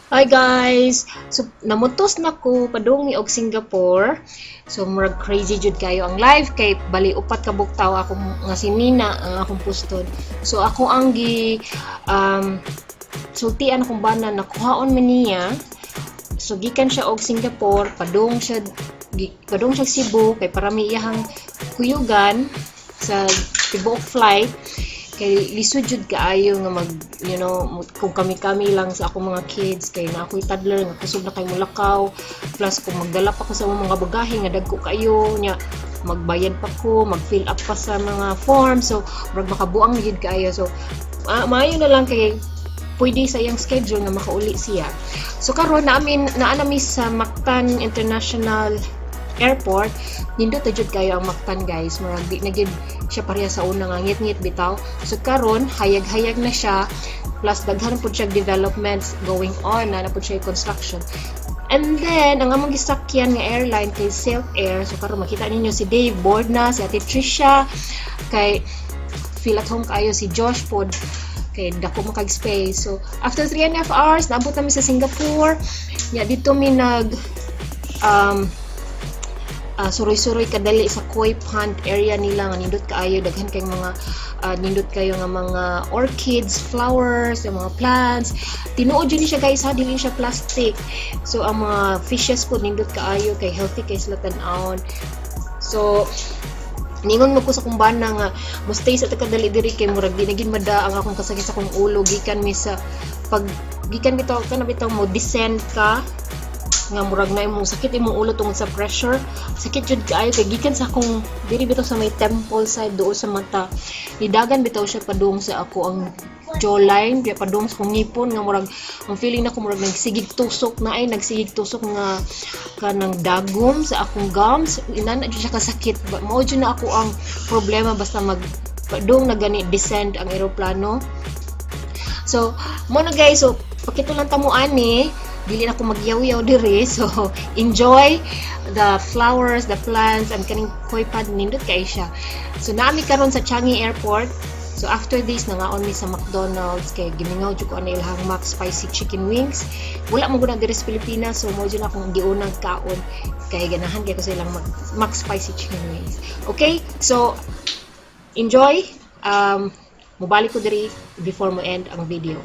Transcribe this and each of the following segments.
Hi guys! So, namutos na ko padung ni og Singapore. So, murag crazy jud kayo ang live kay bali upat ka buktaw ako nga si Nina ang akong puston. So, ako ang sultian akong bana nakuhaon man niya. So, gikan siya og Singapore, padung siya Cebu kay parami iyahang kuyugan sa tibuok flight kay lisod jud kaayo nga mag kung kami lang sa akong mga kids kay na ako'y toddler nga kusog na kay mulakaw plus kung magdala pa ko sa mga bagahe nga dagko kayo nya magbayad pa ko mag-fill up pa sa mga form so murag makabuang jud kaayo so maayo na lang kay pwede sa iyang schedule nga makauli siya so karon naanami sa Mactan International Airport nindot na jud kayo ang Mactan guys murag di na gid siya pareha sa una nga ngit-ngit bitaw so karon hayag-hayag na siya plus daghan pud siya developments going on na pud siya construction and then ang among gisakyan nga airline kay Silk Air so karon makita ninyo si Dave board na si Ate Tricia kay feel at home kayo si Josh pod kay dako mo kag space so after 3.5 hours naabot namin sa Singapore dito mi nag suroy-suroy kadali sa koi pond area nila nga nindot kaayo daghan kay mga nindot kayo nga mga orchids, flowers, yung mga plants. Tinuod yun siya guys ha, dili siya plastic. So ang mga fishes po nindot kaayo kay healthy kay sila tan-awon. So ningon mo ko sa kumbana nga mo stay sa takadali diri kay murag di na gid mada ang akong kasakit sa kong ulo gikan mi sa pag gikan bitaw kana bitaw mo descend ka nga murag na imong sakit imong ulo tungod sa pressure sakit jud kaayo kay gikan sa akong diri bitaw sa may temple side duol sa mata nidagan bitaw siya padung sa ako ang jawline kaya padung sa akong ngipon nga murag ang feeling na ko murag nagsigig tusok na ay nagsigig tusok nga kanang dagom sa akong gums inana jud siya kasakit mao jud na ako ang problema basta mag padung na gani descend ang eroplano so mo na guys so pakitulan ta mo ani dili na ko magyaw-yaw diri so enjoy the flowers the plants and kaning koi pad nindot kay siya so naami karon sa Changi Airport so after this nangaon mi sa McDonald's kay gimingaw jud ko ana ilahang Mac Spicy Chicken Wings wala mo gud diri sa Pilipinas so mo jud akong giunang kaon kay ganahan kay ko sa ilang Mac Spicy Chicken Wings okay so enjoy mobalik ko diri before mo end ang video.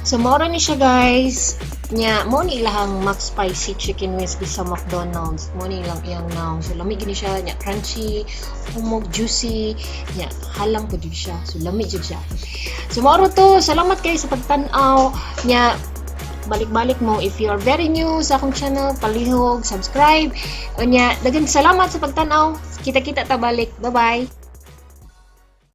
So mao ni siya guys. Nya mo ni ilahang Max Spicy Chicken Wings sa McDonald's. Mo ni ilang iyang naong. So lamig ni siya, nya crunchy, humog, juicy, nya halang pud siya. So lamig jud siya. So mao to, salamat kayo sa pagtan-aw. Nya balik-balik mo if you are very new sa akong channel, palihog, subscribe. Nya daghang salamat sa pagtan-aw. Kita-kita ta balik. Bye-bye.